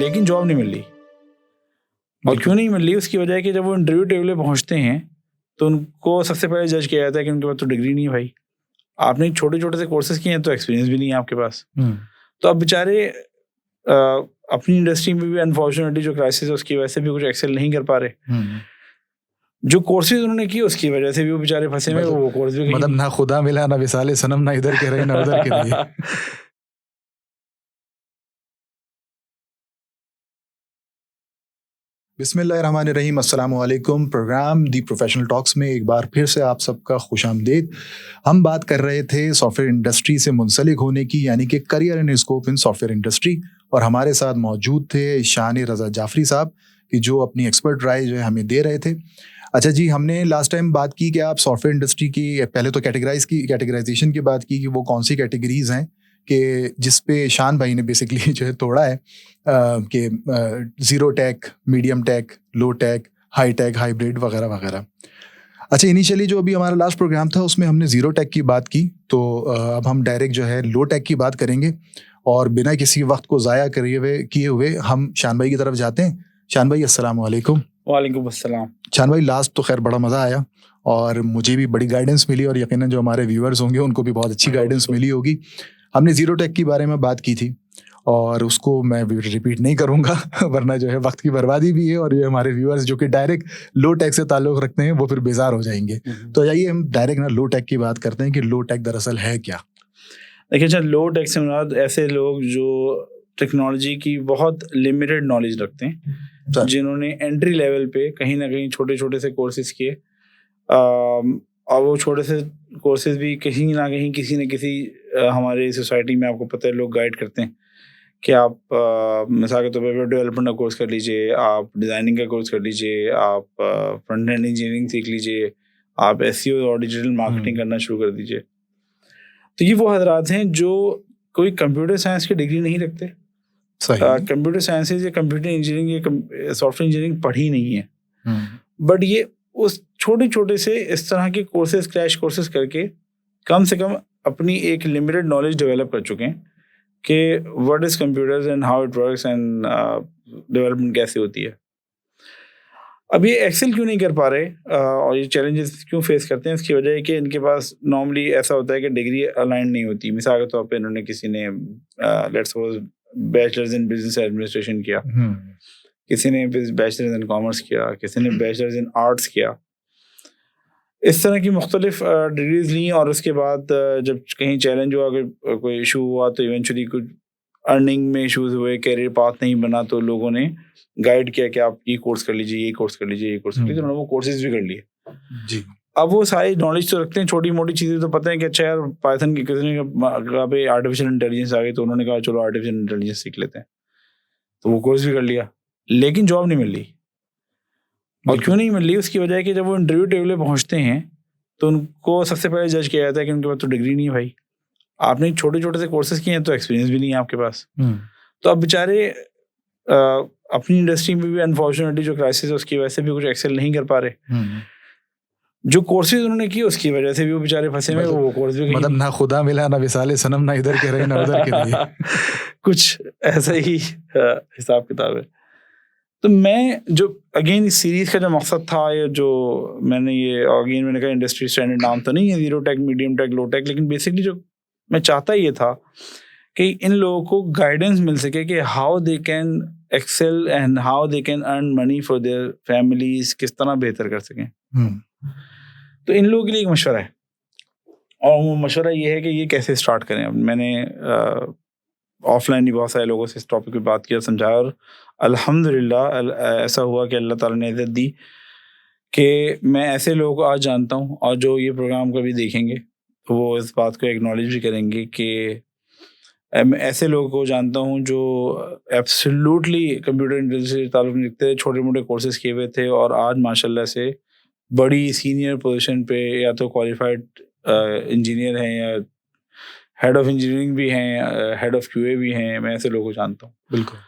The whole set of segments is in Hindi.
लेकिन जॉब नहीं मिल रही। और क्यों नहीं मिल रही, उसकी वजह है कि जब वो इंटरव्यू टेबल पे पहुंचते हैं तो उनको सबसे पहले जज किया जाता है कि उनके पास तो डिग्री नहीं है भाई, आपने छोटे छोटे से कोर्सेज किए हैं तो एक्सपीरियंस भी नहीं है आपके पास। तो अब बेचारे अपनी इंडस्ट्री में भी अनफॉर्चुनेटली जो क्राइसिस है उसकी वजह से भी कुछ एक्सेल नहीं कर पा रहे। जो कोर्सेज उन्होंने किए उसकी वजह से भी वो बेचारे फंसे हुए, वो कोर्स भी मतलब ना खुदा मिला ना विसाले सनम, ना इधर के रहे ना उधर के रहे। बिस्मिल्लाहिर्रहमानिर्रहीम, अस्सलामु अलैकुम। प्रोग्राम दी प्रोफेशनल टॉक्स में एक बार फिर से आप सबका खुशामदीद। हम बात कर रहे थे सॉफ्टवेयर इंडस्ट्री से मुंसलिक होने की, यानी कि career and scope in software industry, और हमारे साथ मौजूद थे शान रज़ा जाफरी साहब कि जो अपनी एक्सपर्ट राय जो है हमें दे रहे थे। अच्छा जी, हमने लास्ट टाइम बात की कि आप सॉफ्टवेयर इंडस्ट्री की पहले तो कैटेगराइजेशन की बात की कि वो कौन सी कैटेगरीज हैं कि जिस पे शान भाई ने बेसिकली जो है तोड़ा है कि ज़ीरो टेक, मीडियम टेक, लो टेक, हाई टेक, हाइब्रिड वगैरह वगैरह। अच्छा, इनिशियली जो अभी हमारा लास्ट प्रोग्राम था उसमें हमने ज़ीरो टेक की बात की, तो अब हम डायरेक्ट जो है लो टेक की बात करेंगे और बिना किसी वक्त को ज़ाया किए हुए हम शान भाई की तरफ जाते हैं। शान भाई, अस्सलाम वालेकुम। वालेकुम अस्सलाम। शान भाई, लास्ट तो खैर बड़ा मज़ा आया और मुझे भी बड़ी गाइडेंस मिली और यकीनन जो हमारे व्यूअर्स होंगे उनको भी बहुत अच्छी गाइडेंस मिली होगी। हमने ज़ीरो टेक के बारे में बात की थी और उसको मैं रिपीट नहीं करूंगा वरना जो है वक्त की बर्बादी भी है और ये हमारे व्यूअर्स जो कि डायरेक्ट लो टेक से ताल्लुक़ रखते हैं वो फिर बेजार हो जाएंगे। तो आइए हम डायरेक्ट ना लो टेक की बात करते हैं कि लो टेक दरअसल है क्या। देखिए, अच्छा, लो टेक से मुराद ऐसे लोग जो टेक्नोलॉजी की बहुत लिमिटेड नॉलेज रखते हैं, जिन्होंने एंट्री लेवल पे कहीं ना कहीं छोटे छोटे से कोर्सेज किए और वो छोटे से कोर्सेज भी कहीं ना कहीं किसी न किसी हमारे सोसाइटी में आपको पता है लोग गाइड करते हैं कि आप मिसाल के तौर पर वेब डेवलपमेंट का कोर्स कर लीजिए, आप डिज़ाइनिंग का कोर्स कर लीजिए, आप फ्रंट एंड इंजीनियरिंग सीख लीजिए, आप एसईओ और डिजिटल मार्केटिंग करना शुरू कर दीजिए। तो ये वो हजरात हैं जो कोई कंप्यूटर साइंस की डिग्री नहीं रखते, कंप्यूटर साइंसेज या कंप्यूटर इंजीनियरिंग या सॉफ्टवेयर इंजीनियरिंग पढ़ी नहीं है, बट ये उस छोटे छोटे से इस तरह के कोर्सेज, क्रैश कोर्सेज करके कम से कम अपनी एक लिमिटेड नॉलेज डेवलप कर चुके हैं कि what is computers and how it works and development कैसे होती है। अब ये एक्सेल क्यों नहीं कर पा रहे और ये चैलेंजेस क्यों फेस करते हैं, इसकी वजह है कि इनके पास नॉर्मली ऐसा होता है कि डिग्री अलाइन नहीं होती। मिसाल के तौर पे इन्होंने किसी ने let's suppose bachelors in business administration किया, किसी ने बैचलर्स इन कॉमर्स किया, किसी ने बैचलर्स इन आर्ट्स किया, इस तरह की मुख्तलिफ डिग्रीज ली और उसके बाद जब कहीं चैलेंज हुआ, अगर कोई इशू हुआ तो इवेंचुअली कुछ अर्निंग में इशूज़ हुए, कैरियर पाथ नहीं बना, तो लोगों ने गाइड किया कि आप ये कोर्स कर लीजिए, ये कोर्स कर लीजिए, ये कोर्स कर लीजिए। उन्होंने वो कोर्सेज भी कर लिए जी। अब वो सारी नॉलेज तो रखते हैं, छोटी मोटी चीज़ें तो पता है कि अच्छा यार पाइथन की किसी ने कहा पे आर्टिफिशियल इंटेलिजेंस आ गई, तो उन्होंने कहा चलो आर्टिफिशियल इंटेलिजेंस सीख लेते हैं, तो वो कोर्स भी कर लिया, लेकिन जॉब नहीं मिल रही। और क्यों नहीं मिल रही, उसकी वजह है कि जब वो इंटरव्यू टेबल पे पहुंचते हैं तो उनको सबसे पहले जज किया जाता है कि उनके पास तो डिग्री नहीं है भाई, आपने छोटे छोटे से कोर्सेज किए हैं तो एक्सपीरियंस भी नहीं है आपके पास। तो अब बेचारे अपनी इंडस्ट्री में भी अनफॉर्चुनेटली जो क्राइसिस है उसकी वजह से भी कुछ एक्सेल नहीं कर पा रहे। जो कोर्सेज उन्होंने किए उसकी वजह से भी वो बेचारे फंसे हुए, वो कोर्स भी मतलब ना खुदा मिला ना विसाले सनम, ना इधर के रहे ना उधर के रहे। कुछ ऐसा ही हिसाब किताब है। तो मैं जो अगेन इस सीरीज का जो मकसद था, या जो मैंने कहा इंडस्ट्री स्टैंडर्ड नाम तो नहीं है ज़ीरो टेक, मीडियम टेक, लो टेक, लेकिन बेसिकली जो मैं चाहता ये था कि इन लोगों को गाइडेंस मिल सके कि how they can excel and how they can earn money for their families, किस तरह बेहतर कर सकें। तो इन लोगों के लिए एक मशवरा है और वो मशवरा ये है कि ये कैसे स्टार्ट करें। अब मैंने ऑफलाइन ही बहुत सारे लोगों से इस टॉपिक पे बात किया, समझाया, और अल्हम्दुलिल्लाह ऐसा हुआ कि अल्लाह ताला ने इज़्ज़त दी कि मैं ऐसे लोगों को आज जानता हूँ और जो ये प्रोग्राम कभी देखेंगे तो वो इस बात को एक्नॉलेज भी करेंगे कि मैं ऐसे लोगों को जानता हूँ जो एब्सोल्युटली कंप्यूटर इंडस्ट्री से ताल्लुक़ नहीं रखते, छोटे मोटे कोर्सेज किए हुए थे और आज माशाल्लाह से बड़ी सीनियर पोजीशन पे या तो क्वालिफाइड इंजीनियर हैं या हेड ऑफ इंजीनियरिंग भी हैं, हेड ऑफ क्यूए भी हैं। मैं ऐसे लोगों को जानता हूँ। बिल्कुल।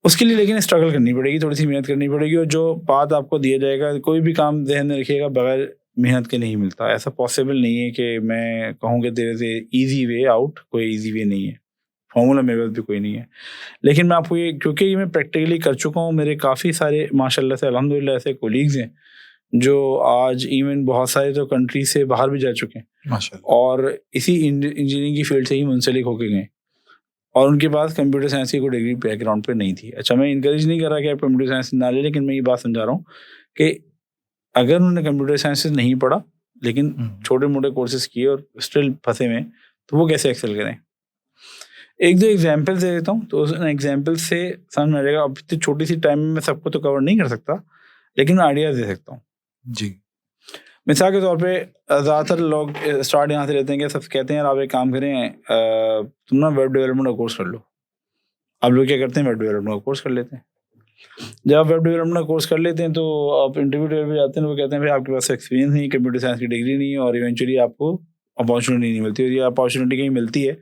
उसके लिए लेकिन स्ट्रगल करनी पड़ेगी, थोड़ी सी मेहनत करनी पड़ेगी, और जो पाथ आपको दिया जाएगा, कोई भी काम ध्यान में रखिएगा बगैर मेहनत के नहीं मिलता। ऐसा पॉसिबल नहीं है कि मैं कहूँ कि there is a easy way out, कोई इजी वे नहीं है। फॉर्मूला मेरे पास भी कोई नहीं है। लेकिन मैं आपको ये, क्योंकि ये मैं प्रैक्टिकली कर चुका हूँ, मेरे काफ़ी सारे माशाल्लाह से अल्हम्दुलिल्लाह ऐसे कोलीग्स हैं जो आज इवन बहुत सारे तो कंट्री से बाहर भी जा चुके हैं माशाल्लाह, और इसी इंजीनियरिंग की फील्ड से ही मुंसलिक होके गए और उनके पास कंप्यूटर साइंस की कोई डिग्री बैकग्राउंड पे नहीं थी। अच्छा, मैं इनकरेज नहीं कर रहा कि आप कंप्यूटर साइंस ना लें, लेकिन मैं ये बात समझा रहा हूँ कि अगर उन्होंने कंप्यूटर साइंस नहीं पढ़ा लेकिन छोटे मोटे कोर्सेज किए और स्टिल फंसे में, तो वो कैसे एक्सेल करें। एक दो एग्जाम्पल दे देता हूँ तो उस एग्जाम्पल से समझ में आ जाएगा। अब इतनी छोटी सी टाइम में मैं सबको तो कवर नहीं कर सकता, लेकिन मैं आइडियाज़ दे सकता हूँ जी। मिसाल के तौर पे ज़्यादातर लोग स्टार्ट यहाँ से लेते हैं कि सब कहते हैं यार आप एक काम करें, तुम ना वेब डेवलपमेंट का कोर्स कर लो। आप लोग क्या करते हैं, वेब डेवलपमेंट का कोर्स कर लेते हैं। जब आप वेब डेवलपमेंट का कोर्स कर लेते हैं तो आप इंटरव्यू टेबल पे जाते हैं, वो कहते हैं भाई आपके पास एक्सपीरियंस नहीं, कंप्यूटर साइंस की डिग्री नहीं है और इवेंचुअली आपको अपॉर्चुनिटी नहीं मिलती। और ये अपॉर्चुनिटी कहीं मिलती है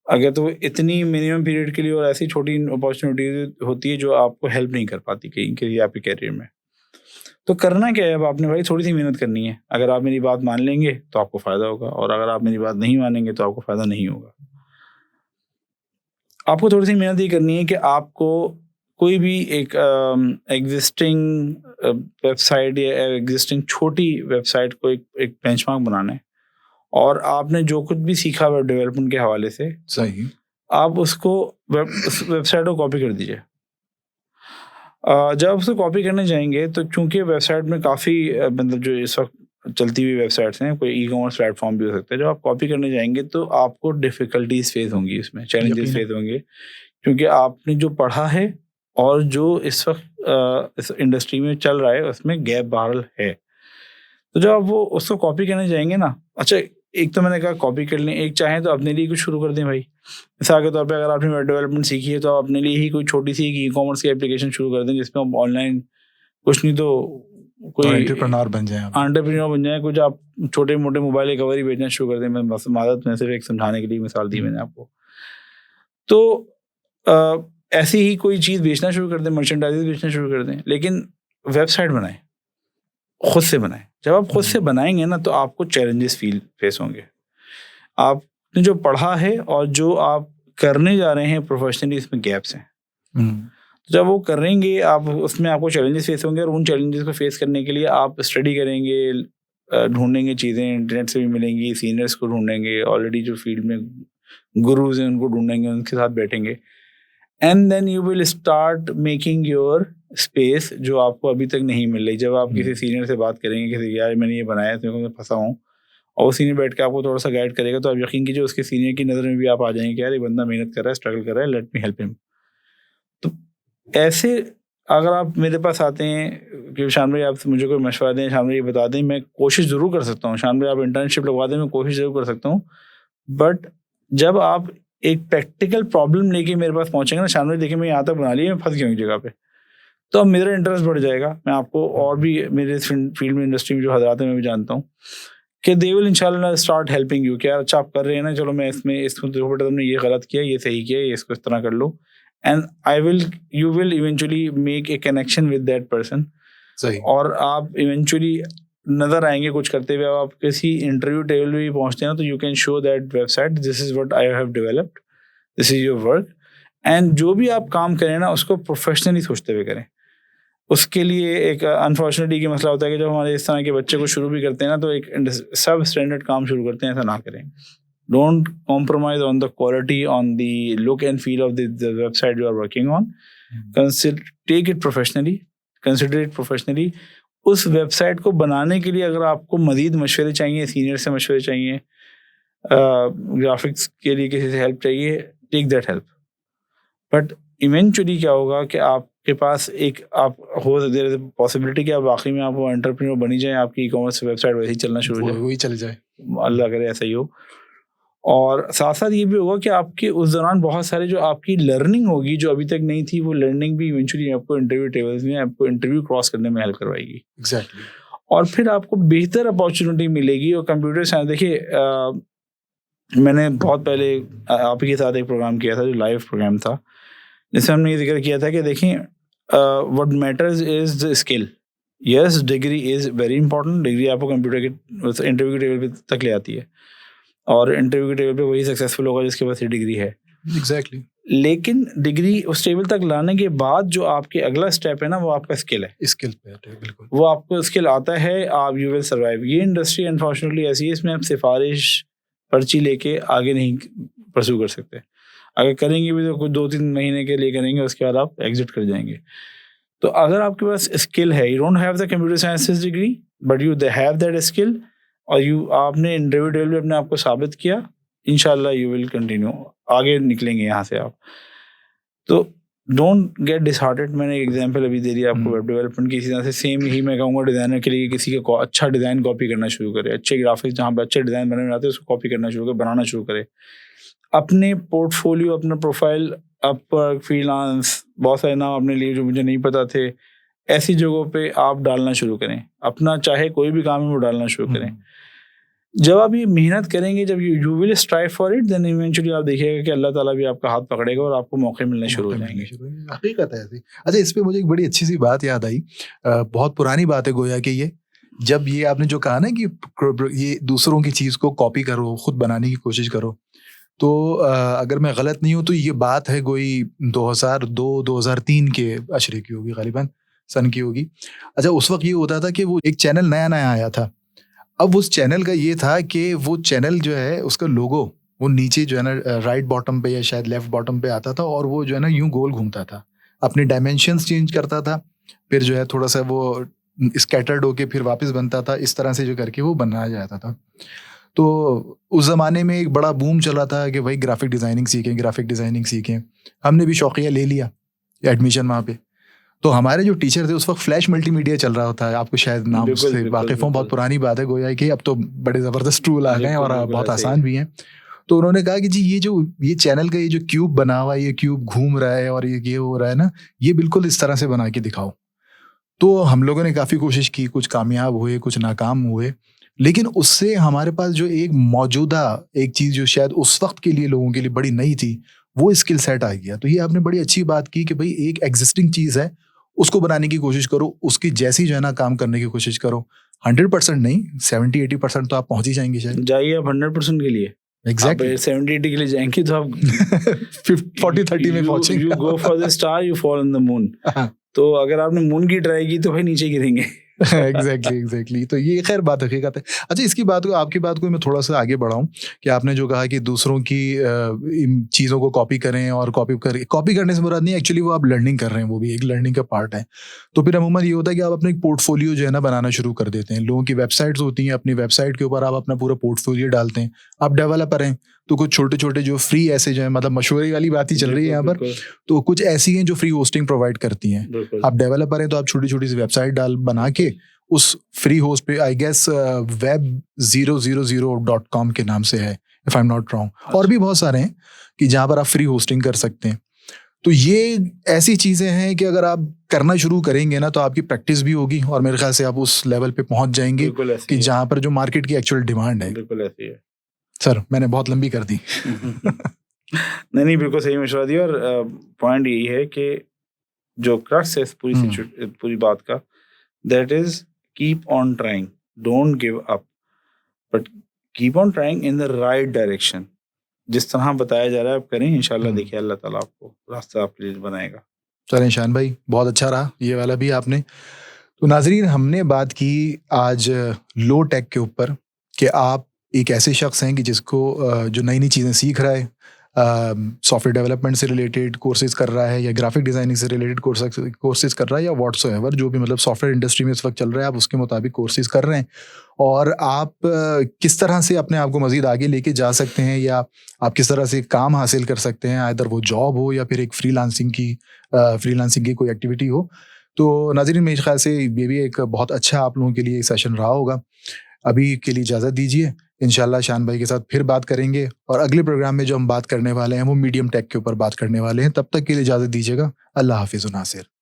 अगर तो इतनी मिनिमम पीरियड के लिए और ऐसी छोटी अपॉर्चुनिटी होती है जो आपको हेल्प नहीं कर पाती कहीं के लिए आपके कैरियर में। तो करना क्या है, अब आपने भाई थोड़ी सी मेहनत करनी है। अगर आप मेरी बात मान लेंगे तो आपको फ़ायदा होगा और अगर आप मेरी बात नहीं मानेंगे तो आपको फ़ायदा नहीं होगा। आपको थोड़ी सी मेहनत ये करनी है कि आपको कोई भी एक एग्जिस्टिंग वेबसाइट या एग्जिस्टिंग छोटी वेबसाइट को एक बेंचमार्क बनाना है और आपने जो कुछ भी सीखा वेब डेवलपमेंट के हवाले से सही। आप उसको उस वेबसाइट को कॉपी कर दीजिए। जब उसको कॉपी करने जाएंगे तो चूंकि वेबसाइट में काफ़ी मतलब जो इस वक्त चलती हुई वेबसाइट्स हैं, कोई ई कॉमर्स प्लेटफॉर्म भी हो सकता है, जब आप कॉपी करने जाएंगे तो आपको डिफ़िकल्टीज फेस होंगी, इसमें चैलेंजेस फेस होंगे, क्योंकि आपने जो पढ़ा है और जो इस वक्त इस इंडस्ट्री में चल रहा है उसमें गैप बहरहाल है। तो जब आप वो उसको कॉपी करने जाएंगे ना, अच्छा एक तो मैंने कहा कॉपी कर लें, एक चाहें तो अपने लिए कुछ शुरू कर दें भाई। मिसाल के तौर पे अगर आपने वेब डेवलपमेंट सीखी है तो आप अपने लिए ही कोई छोटी सी ई कॉमर्स की एप्लीकेशन शुरू कर दें जिसमें आप ऑनलाइन कुछ नहीं तो कोई एंटरप्रेन्योर बन जाए, कुछ आप छोटे मोटे मोबाइल के कवर ही बेचना शुरू कर दें। मैं बस मादत में सिर्फ एक समझाने के लिए मिसाल दी मैंने आपको। तो ऐसी ही कोई चीज़ बेचना शुरू कर दें, मर्चेंडाइज बेचना शुरू कर दें, लेकिन वेबसाइट बनाएं, खुद से बनाएं। जब आप खुद से बनाएंगे ना तो आपको चैलेंजेस फेस होंगे। आपने जो पढ़ा है और जो आप करने जा रहे हैं प्रोफेशनली, इसमें गैप्स हैं। जब वो करेंगे आप, उसमें आपको चैलेंजेस फेस होंगे और उन चैलेंजेस को फेस करने के लिए आप स्टडी करेंगे, ढूंढेंगे चीज़ें, इंटरनेट से भी मिलेंगी, सीनियर्स को ढूंढेंगे, ऑलरेडी जो फील्ड में गुरुज हैं उनको ढूंढेंगे, उनके साथ बैठेंगे and then you will start making your space जो आपको अभी तक नहीं मिल रही। जब आप किसी सीनियर से बात करेंगे, किसी यार मैंने ये बनाया तो मैं फंसा हूँ, और वो सीनियर बैठ के आपको थोड़ा सा गाइड करेगा, तो आप यकीन कीजिए उसके सीनियर की नज़र में भी आप आ जाएंगे कि यार ये बंदा मेहनत कर रहा है, स्ट्रगल कर रहा है, लेट मी हेल्प हिम। तो ऐसे अगर आप मेरे पास आते हैं कि शान भाई आप मुझे कोई मशवरा दें, शान भाई ये बता दें, मैं कोशिश ज़रूर कर सकता हूँ, शान भाई आप इंटर्नशिप लगवा दें, मैं कोशिश ज़रूर कर सकता हूँ। बट जब आप एक प्रैक्टिकल प्रॉब्लम लेके मेरे पास पहुंचेंगे ना, शान भाई देखिए मैं यहाँ तक बना लिया, मैं फंस गया हूँ जगह पे, तो अब मेरा इंटरेस्ट बढ़ जाएगा। मैं आपको और भी मेरे फील्ड में, इंडस्ट्री में जो हजरात हैं मैं भी जानता हूँ कि दे विल इंशाल्लाह स्टार्ट हेल्पिंग यू कि यार अच्छा आप कर रहे हैं ना, चलो मैं इसको देखो बेटा तुमने ये गलत किया, ये सही किया, ये इसको इस तरह कर लो, and you will eventually make a connection with that person. सही। और आप इवेंचुअली नजर आएंगे कुछ करते हुए। आप किसी इंटरव्यू टेबल पे भी पहुंचते हैं तो you can show that website, this is what I have developed, this is your work. And जो भी आप काम करें ना उसको प्रोफेशनली सोचते हुए करें। उसके लिए एक अनफॉर्चुनेटली की मसला होता है कि जब हमारे इस तरह के बच्चे को शुरू भी करते हैं ना तो एक सब स्टैंडर्ड काम शुरू करते हैं, ऐसा ना करें। Don't compromise on the quality, on the look and feel of the website you are working on. Take it professionally, consider it professionally. उस वेबसाइट को बनाने के लिए अगर आपको मजीद मशवरे चाहिए, सीनियर से मशवरे चाहिए, ग्राफिक्स के लिए किसी से हेल्प चाहिए, take that help. But eventually क्या होगा कि आपके पास एक आप हो देर इज पॉसिबिलिटी कि आप वाकई में आप वो एंटरप्रेन्योर बनी जाए, आपकी ई कॉमर्स वेबसाइट वैसे ही चलना शुरू हो जाए, वही चल जाए, अल्लाह करे ऐसा ही हो। और साथ साथ ये भी होगा कि आपके उस दौरान बहुत सारे जो आपकी लर्निंग होगी जो अभी तक नहीं थी, वो लर्निंग भी इवेंचुअली आपको इंटरव्यू टेबल्स में, आपको इंटरव्यू क्रॉस करने में हेल्प करवाएगी। एग्जैक्टली। और फिर आपको बेहतर अपॉर्चुनिटी मिलेगी। और कंप्यूटर साइंस देखिए, मैंने बहुत पहले आप ही के साथ एक प्रोग्राम किया था जो लाइव प्रोग्राम था, जिसमें हमने ये जिक्र किया था कि देखिए what matters is the skill. Yes, degree is very important, degree आपको कंप्यूटर के इंटरव्यू के टेबल पे तक ले आती है और इंटरव्यू के टेबल पे वही सक्सेसफुल होगा जिसके पास ये डिग्री है। एग्जैक्टली। लेकिन डिग्री उस टेबल तक लाने के बाद जो आपके अगला स्टेप है ना, वो आपका स्किल है। स्किल पे है, बिल्कुल। वो आपको स्किल आता है, आप यू विल सर्वाइव। ये इंडस्ट्री अनफॉर्चुनेटली ऐसी है, इसमें आप सिफारिश पर्ची लेके आगे नहीं परस्यू कर सकते। अगर करेंगे भी तो कुछ 2-3 महीने के लिए करेंगे, उसके बाद आप एग्जिट कर जाएंगे। तो अगर आपके पास स्किल है, you don't have the computer sciences degree but you have that skill, और आपने इंडिविजुअली अपने आप को साबित किया, इंशाल्लाह यू विल कंटिन्यू, आगे निकलेंगे यहाँ से आप। तो डोंट गेट डिसहार्टेड। मैंने एक एग्जांपल अभी दे दिया आपको वेब डेवलपमेंट की। इसी तरह से सेम ही मैं कहूँगा डिज़ाइनर के लिए, किसी का अच्छा डिज़ाइन कॉपी करना शुरू करे, अच्छे ग्राफिक्स जहाँ पे अच्छे डिज़ाइन बने रहते हैं उसको कॉपी करना शुरू करे, बनाना शुरू करे। अपने पोर्टफोलियो, अपना प्रोफाइल, अपवर्क, फ्रीलांस, बहुत सारे नाम आपने लिए जो मुझे नहीं पता थे, ऐसी जगहों पे आप डालना शुरू करें। अपना चाहे कोई भी काम है वो डालना शुरू करें। जब आप ये मेहनत करेंगे, जब you will strive for it, then eventually आप देखिएगा कि अल्लाह ताला भी आपका हाथ पकड़ेगा और आपको मौके मिलने शुरू हो जाएंगे। हकीकत है ऐसी। अच्छा, इस पे मुझे एक बड़ी अच्छी सी बात याद आई, बहुत पुरानी बात है गोया कि ये, जब ये आपने जो कहा ना कि ये दूसरों की चीज़ को कॉपी करो, खुद बनाने की कोशिश करो, तो अगर मैं गलत नहीं हूँ तो ये बात है कोई 2002-2003 के अशरे की होगी, गालिबन सन की होगी। अच्छा, उस वक्त ये होता था कि वो एक चैनल नया नया आया था। अब उस चैनल का ये था कि वो चैनल जो है उसका लोगो वो नीचे जो है ना राइट बॉटम पे या शायद लेफ्ट बॉटम पे आता था, और वो जो है ना यूं गोल घूमता था, अपने डायमेंशंस चेंज करता था, फिर जो है थोड़ा सा वो स्कैटर्ड होके फिर वापस बनता था, इस तरह से जो करके वो बनाया जाता था। तो उस ज़माने में एक बड़ा बूम चला था कि भाई ग्राफिक डिज़ाइनिंग सीखें। हमने भी शौकिया ले लिया एडमिशन वहाँ पे। तो हमारे जो टीचर थे उस वक्त फ्लैश मल्टीमीडिया चल रहा होता है, आपको शायद नाम से वाकिफ हो, बहुत पुरानी बात है गोया कि अब तो बड़े ज़बरदस्त टूल आ गए हैं और बहुत आसान भी हैं। तो उन्होंने कहा कि जी ये चैनल का ये जो क्यूब बना हुआ है, ये क्यूब घूम रहा है और ये हो रहा है ना, ये बिल्कुल इस तरह से बना के दिखाओ। तो हम लोगों ने काफ़ी कोशिश की, कुछ कामयाब हुए, कुछ नाकाम हुए, लेकिन उससे हमारे पास जो एक मौजूदा एक चीज़ जो शायद उस वक्त के लिए लोगों के लिए बड़ी नई थी, वो स्किल सेट आ गया। तो ये आपने बड़ी अच्छी बात की कि भाई एक एग्जिस्टिंग चीज़ है, उसको बनाने की कोशिश करो, उसकी जैसी जो है ना काम करने की कोशिश करो। 100% नहीं, 70-80% तो आप पहुंच ही जाएंगे शायद। जाइए आप 100% के लिए, एग्जैक्टली 70-80 के लिए जाएंगे तो आप 40-30 में पहुंचेंगे। You go for the star, you fall on the moon. तो अगर आपने मून की ट्राई की तो भाई नीचे गिरेंगे। एग्जैक्टली। तो ये खैर बात हकीकत है। अच्छा, इसकी बात को, आपकी बात को मैं थोड़ा सा आगे बढ़ाऊं कि आपने जो कहा कि दूसरों की इन चीज़ों को कॉपी करें, और कॉपी करने से मुराद नहीं, एक्चुअली वो आप लर्निंग कर रहे हैं, वो भी एक लर्निंग का पार्ट है। तो फिर अमूमन ये होता है कि आप अपने एक पोर्टफोलियो जो है ना बनाना शुरू कर देते हैं। लोगों की वेबसाइट्स होती हैं, अपनी वेबसाइट के ऊपर आप अपना पूरा पोर्टफोलियो डालते हैं। आप डेवलपर हैं तो कुछ छोटे छोटे जो फ्री ऐसे जो है, मतलब मशहूरी वाली बात ही चल रही है यहाँ पर, तो कुछ ऐसी हैं जो फ्री होस्टिंग प्रोवाइड करती हैं। आप डेवलपर हैं तो आप छोटी छोटी सी वेबसाइट बना के उस फ्री होस्ट पे, आई गेस web000.com के नाम से है, if I am not wrong, और भी बहुत सारे हैं कि जहाँ पर आप फ्री होस्टिंग कर सकते हैं। तो ये ऐसी चीज़ें हैं कि अगर आप करना शुरू करेंगे ना तो आपकी प्रैक्टिस भी होगी, और मेरे ख्याल से आप उस लेवल पे पहुंच जाएंगे कि जहाँ पर जो मार्केट की एक्चुअल डिमांड है। बिल्कुल ऐसी है सर, मैंने बहुत लंबी कर दी। नहीं, बिल्कुल सही मशवरा दिया। और पॉइंट यही है कि जो क्रक्स है पूरी बात का, that is keep on trying, don't give up, but keep on trying in the right direction. जिस तरह बताया जा रहा है आप करें, इंशाल्लाह देखिए अल्लाह ताला आपको रास्ता आपके लिए बनाएगा। चलें शान भाई, बहुत अच्छा रहा ये वाला भी आपने। तो नाजरीन, हमने बात की आज लो टेक के ऊपर कि आप एक ऐसे शख्स हैं कि जिसको जो नई नई चीज़ें सीख रहा है, सॉफ्टवेयर डेवलपमेंट से रिलेटेड कोर्सेज कर रहा है, या ग्राफिक डिज़ाइनिंग से रिलेटेड कोर्सेज कर रहा है, या व्हाट्सएवर जो भी मतलब सॉफ्टवेयर इंडस्ट्री में इस वक्त चल रहा है, आप उसके मुताबिक कोर्सेज कर रहे हैं। और आप किस तरह से अपने आप को मज़ीद आगे लेके जा सकते हैं, या आप किस तरह से काम हासिल कर सकते हैं, आइदर वो जॉब हो या फिर एक फ्रीलांसिंग की कोई एक्टिविटी हो। तो नाज़रीन, मेरे ख्याल से ये भी एक बहुत अच्छा आप लोगों के लिए सेशन रहा होगा। अभी के लिए इजाज़त दीजिए, इंशाल्लाह शान भाई के साथ फिर बात करेंगे, और अगले प्रोग्राम में जो हम बात करने वाले हैं वो मीडियम टेक के ऊपर बात करने वाले हैं। तब तक के लिए इजाज़त दीजिएगा। अल्लाह हाफिज़ नासिर।